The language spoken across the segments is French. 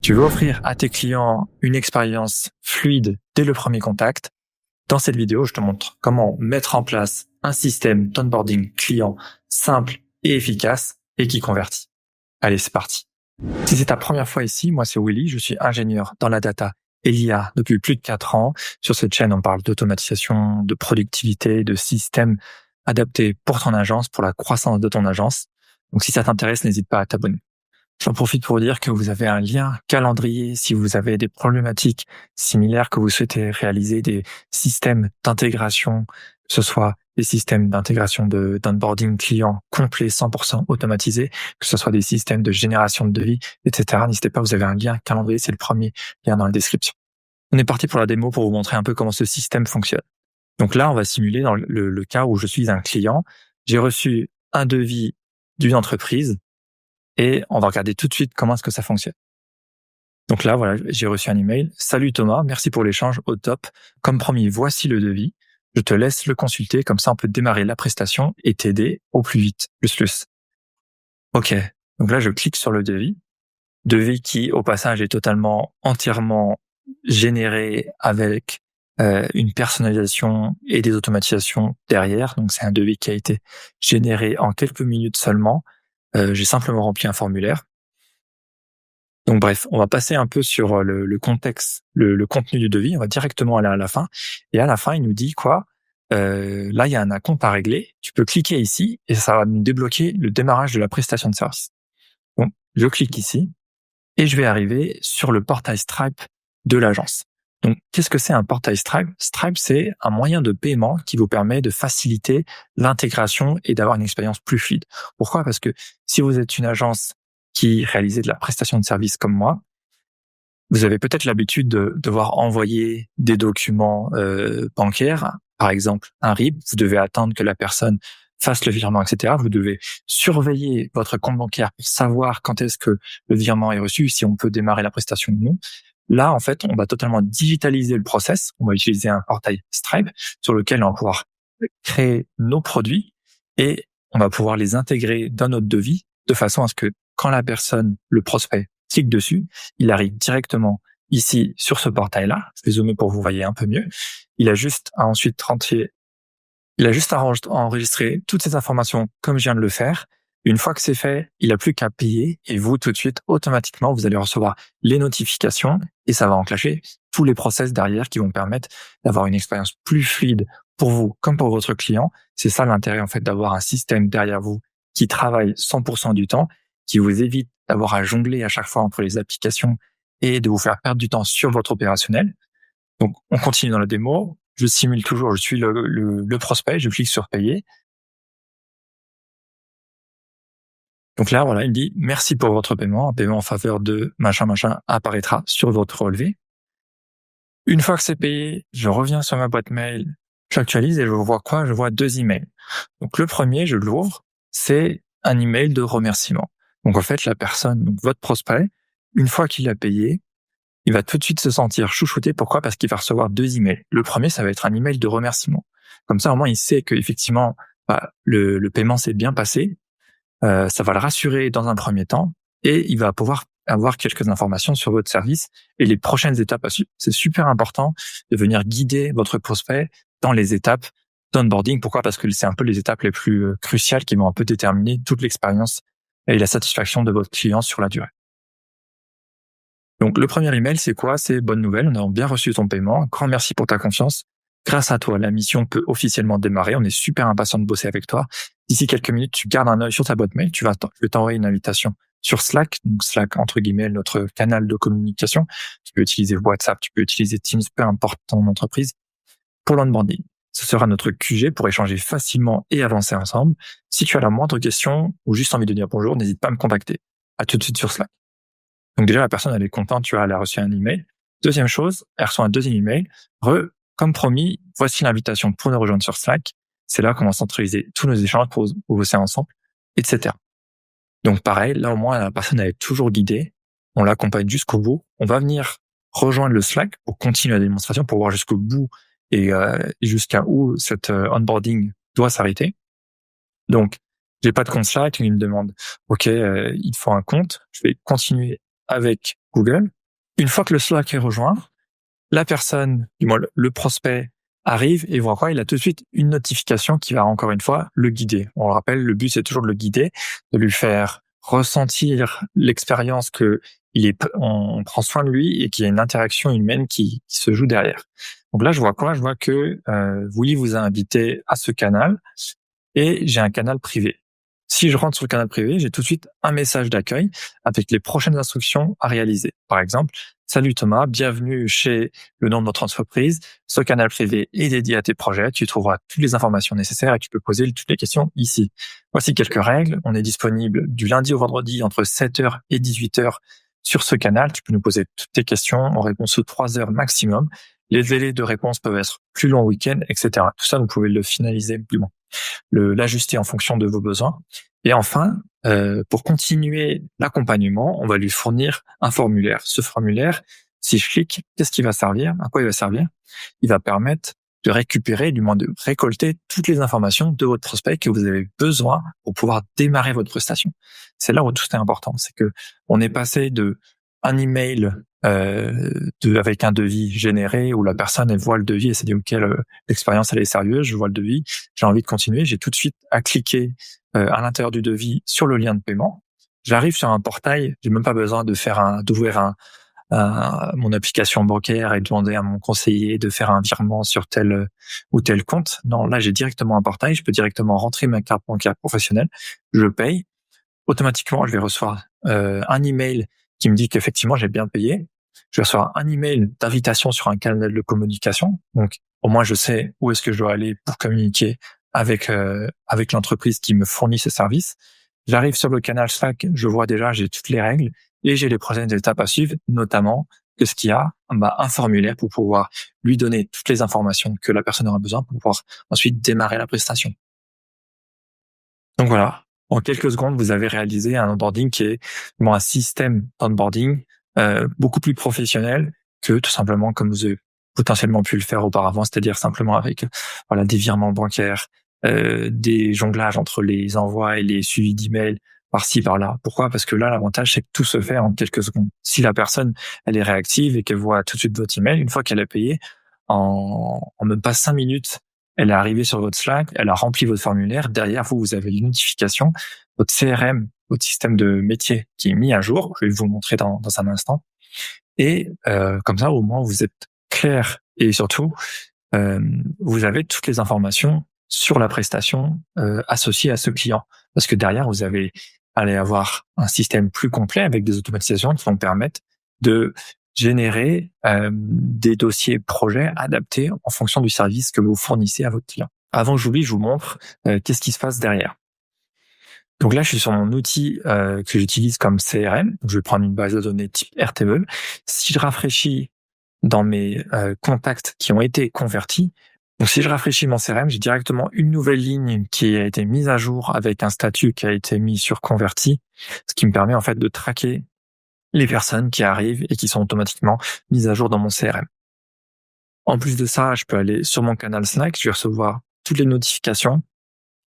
Tu veux offrir à tes clients une expérience fluide dès le premier contact. Dans cette vidéo, je te montre comment mettre en place un système d'onboarding client simple et efficace et qui convertit. Allez, c'est parti. Si c'est ta première fois ici, moi c'est Willy, je suis ingénieur dans la data et l'IA depuis plus de 4 ans. Sur cette chaîne, on parle d'automatisation, de productivité, de systèmes adaptés pour ton agence, pour la croissance de ton agence. Donc si ça t'intéresse, n'hésite pas à t'abonner. J'en profite pour dire que vous avez un lien calendrier si vous avez des problématiques similaires, que vous souhaitez réaliser des systèmes d'intégration, que ce soit des systèmes d'intégration d'onboarding client complet 100% automatisé, que ce soit des systèmes de génération de devis, etc. N'hésitez pas, vous avez un lien calendrier, c'est le premier lien dans la description. On est parti pour la démo pour vous montrer un peu comment ce système fonctionne. Donc là, on va simuler dans le cas où je suis un client. J'ai reçu un devis d'une entreprise. Et on va regarder tout de suite comment est-ce que ça fonctionne. Donc là, voilà, j'ai reçu un email. Salut Thomas, merci pour l'échange, au top. Comme promis, voici le devis. Je te laisse le consulter, comme ça on peut démarrer la prestation et t'aider au plus vite. Plus. Ok, donc là je clique sur le devis. Devis qui, au passage, est entièrement généré avec une personnalisation et des automatisations derrière. Donc c'est un devis qui a été généré en quelques minutes seulement. J'ai simplement rempli un formulaire. Donc bref, on va passer un peu sur le contexte, le contenu du devis. On va directement aller à la fin. Et à la fin, il nous dit quoi ? Là, il y a un acompte à régler. Tu peux cliquer ici et ça va nous débloquer le démarrage de la prestation de service. Bon, je clique ici et je vais arriver sur le portail Stripe de l'agence. Donc, qu'est-ce que c'est un portail Stripe ? Stripe, c'est un moyen de paiement qui vous permet de faciliter l'intégration et d'avoir une expérience plus fluide. Pourquoi ? Parce que si vous êtes une agence qui réalise de la prestation de service comme moi, vous avez peut-être l'habitude de devoir envoyer des documents bancaires, par exemple un RIB, vous devez attendre que la personne fasse le virement, etc. Vous devez surveiller votre compte bancaire pour savoir quand est-ce que le virement est reçu, si on peut démarrer la prestation ou non. Là, en fait, on va totalement digitaliser le process. On va utiliser un portail Stripe sur lequel on va pouvoir créer nos produits et on va pouvoir les intégrer dans notre devis de façon à ce que quand la personne, le prospect, clique dessus, il arrive directement ici sur ce portail-là. Je vais zoomer pour que vous voyez un peu mieux. Il a juste à enregistrer toutes ces informations comme je viens de le faire. Une fois que c'est fait, il n'a plus qu'à payer et vous, tout de suite, automatiquement, vous allez recevoir les notifications et ça va enclencher tous les process derrière qui vont permettre d'avoir une expérience plus fluide pour vous comme pour votre client. C'est ça l'intérêt, en fait, d'avoir un système derrière vous qui travaille 100% du temps, qui vous évite d'avoir à jongler à chaque fois entre les applications et de vous faire perdre du temps sur votre opérationnel. Donc, on continue dans la démo. Je simule toujours, je suis le prospect, je clique sur payer. Donc là, voilà, il me dit « Merci pour votre paiement. Un paiement en faveur de machin apparaîtra sur votre relevé. » Une fois que c'est payé, je reviens sur ma boîte mail, j'actualise et je vois quoi ? Je vois 2 emails. Donc le premier, je l'ouvre, c'est un email de remerciement. Donc en fait, la personne, donc votre prospect, une fois qu'il a payé, il va tout de suite se sentir chouchouté. Pourquoi ? Parce qu'il va recevoir 2 emails. Le premier, ça va être un email de remerciement. Comme ça, au moins, il sait que effectivement, le paiement s'est bien passé. Ça va le rassurer dans un premier temps et il va pouvoir avoir quelques informations sur votre service et les prochaines étapes à suivre. C'est super important de venir guider votre prospect dans les étapes d'onboarding. Pourquoi ? Parce que c'est un peu les étapes les plus cruciales qui vont un peu déterminer toute l'expérience et la satisfaction de votre client sur la durée. Donc, le premier email, c'est quoi ? C'est bonne nouvelle, on a bien reçu ton paiement. Grand merci pour ta confiance. Grâce à toi, la mission peut officiellement démarrer. On est super impatient de bosser avec toi. D'ici quelques minutes, tu gardes un œil sur ta boîte mail. Je vais t'envoyer une invitation sur Slack. Donc, Slack, entre guillemets, notre canal de communication. Tu peux utiliser WhatsApp, tu peux utiliser Teams, peu importe ton entreprise. Pour l'onboarding, ce sera notre QG pour échanger facilement et avancer ensemble. Si tu as la moindre question ou juste envie de dire bonjour, n'hésite pas à me contacter. À tout de suite sur Slack. Donc déjà, la personne, elle est contente, tu vois, elle a reçu un email. Deuxième chose, elle reçoit un deuxième email. Comme promis, voici l'invitation pour nous rejoindre sur Slack. C'est là qu'on va centraliser tous nos échanges pour bosser ensemble, etc. Donc pareil, là au moins, la personne elle est toujours guidée. On l'accompagne jusqu'au bout. On va venir rejoindre le Slack pour continuer la démonstration, pour voir jusqu'au bout et jusqu'à où cet onboarding doit s'arrêter. Donc, j'ai pas de compte Slack, il me demande, OK, il faut un compte. Je vais continuer avec Google. Une fois que le Slack est rejoint, la personne, du moins le prospect, arrive et voit quoi? Il a tout de suite une notification qui va encore une fois le guider. On le rappelle, le but c'est toujours de le guider, de lui faire ressentir l'expérience que on prend soin de lui et qu'il y a une interaction humaine qui se joue derrière. Donc là, je vois quoi? Je vois que Willy vous a invité à ce canal et j'ai un canal privé. Si je rentre sur le canal privé, j'ai tout de suite un message d'accueil avec les prochaines instructions à réaliser. Par exemple, salut Thomas, bienvenue chez le nom de notre entreprise. Ce canal privé est dédié à tes projets. Tu trouveras toutes les informations nécessaires et tu peux poser toutes les questions ici. Voici quelques règles. On est disponible du lundi au vendredi entre 7h et 18h sur ce canal. Tu peux nous poser toutes tes questions. On répond sous 3 heures maximum. Les délais de réponse peuvent être plus longs week-end, etc. Tout ça, vous pouvez le finaliser plus loin, l'ajuster en fonction de vos besoins. Et enfin, pour continuer l'accompagnement, on va lui fournir un formulaire. Ce formulaire, si je clique, qu'est-ce qui va servir? À quoi il va servir? Il va permettre de récupérer, du moins de récolter toutes les informations de votre prospect que vous avez besoin pour pouvoir démarrer votre prestation. C'est là où tout est important, c'est que on est passé de un email avec un devis généré où la personne elle voit le devis et s'est dit ok, l'expérience elle est sérieuse, je vois le devis, j'ai envie de continuer, j'ai tout de suite à cliquer à l'intérieur du devis sur le lien de paiement. J'arrive sur un portail, j'ai même pas besoin d'ouvrir mon application bancaire et demander à mon conseiller de faire un virement sur tel ou tel compte. Non, là j'ai directement un portail, je peux directement rentrer ma carte bancaire professionnelle, je paye. Automatiquement, je vais recevoir un email qui me dit qu'effectivement j'ai bien payé. Je vais recevoir un email d'invitation sur un canal de communication. Donc au moins je sais où est-ce que je dois aller pour communiquer avec l'entreprise qui me fournit ce service. J'arrive sur le canal Slack, je vois déjà, j'ai toutes les règles et j'ai les prochaines étapes à suivre, notamment qu'est-ce qu'il y a? Un formulaire pour pouvoir lui donner toutes les informations que la personne aura besoin pour pouvoir ensuite démarrer la prestation. Donc voilà, en quelques secondes, vous avez réalisé un onboarding qui est un système d'onboarding beaucoup plus professionnel que tout simplement comme vous avez potentiellement pu le faire auparavant, c'est-à-dire simplement avec des virements bancaires, des jonglages entre les envois et les suivis d'emails par-ci par-là. Pourquoi? Parce que là, l'avantage c'est que tout se fait en quelques secondes. Si la personne elle est réactive et qu'elle voit tout de suite votre email, une fois qu'elle a payé, en même pas 5 minutes, elle est arrivée sur votre Slack, elle a rempli votre formulaire. Derrière vous avez une notification, votre CRM, votre système de métier qui est mis à jour. Je vais vous le montrer dans un instant. Et comme ça, au moins, vous êtes clair et surtout, vous avez toutes les informations sur la prestation associée à ce client. Parce que derrière, vous allez avoir un système plus complet avec des automatisations qui vont permettre de générer des dossiers projets adaptés en fonction du service que vous fournissez à votre client. Avant que j'oublie, je vous montre qu'est-ce qui se passe derrière. Donc là, je suis sur mon outil que j'utilise comme CRM. Je vais prendre une base de données type Airtable. Si je rafraîchis dans mes contacts qui ont été convertis, donc si je rafraîchis mon CRM, j'ai directement une nouvelle ligne qui a été mise à jour avec un statut qui a été mis sur converti, ce qui me permet en fait de traquer les personnes qui arrivent et qui sont automatiquement mises à jour dans mon CRM. En plus de ça, je peux aller sur mon canal Slack, je vais recevoir toutes les notifications.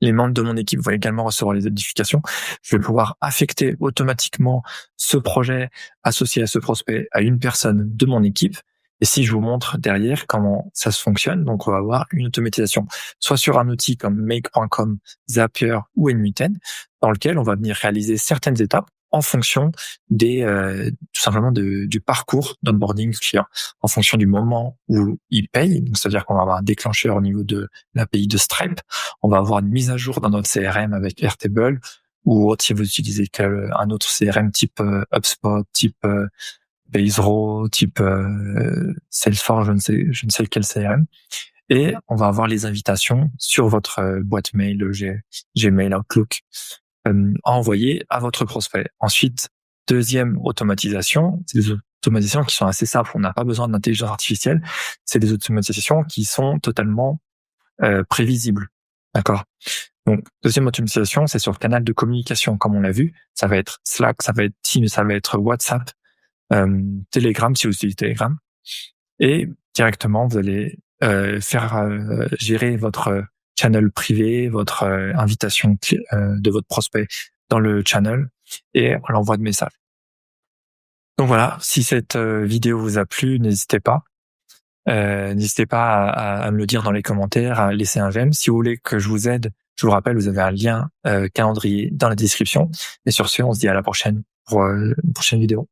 Les membres de mon équipe vont également recevoir les notifications. Je vais pouvoir affecter automatiquement ce projet associé à ce prospect à une personne de mon équipe. Et si je vous montre derrière comment ça se fonctionne, donc on va avoir une automatisation, soit sur un outil comme Make.com, Zapier ou N8N, dans lequel on va venir réaliser certaines étapes en fonction tout simplement du parcours d'onboarding client, en fonction du moment où il paye. Donc, c'est-à-dire qu'on va avoir un déclencheur au niveau de l'API de Stripe. On va avoir une mise à jour dans notre CRM avec Airtable ou autre si vous utilisez un autre CRM type HubSpot, type Basero, type Salesforce, je ne sais lequel CRM. Et on va avoir les invitations sur votre boîte mail, Gmail, Outlook, à envoyer à votre prospect. Ensuite, deuxième automatisation, c'est des automatisations qui sont assez simples. On n'a pas besoin d'intelligence artificielle. C'est des automatisations qui sont totalement prévisibles. D'accord? Donc, deuxième automatisation, c'est sur le canal de communication, comme on l'a vu. Ça va être Slack, ça va être Teams, ça va être WhatsApp, Telegram, si vous utilisez Telegram. Et directement, vous allez faire gérer votre channel privé, votre invitation de votre prospect dans le channel et l'envoi de messages. Donc voilà, si cette vidéo vous a plu, n'hésitez pas. N'hésitez pas à me le dire dans les commentaires, à laisser un j'aime. Si vous voulez que je vous aide, je vous rappelle, vous avez un lien calendrier dans la description. Et sur ce, on se dit à la prochaine pour une prochaine vidéo.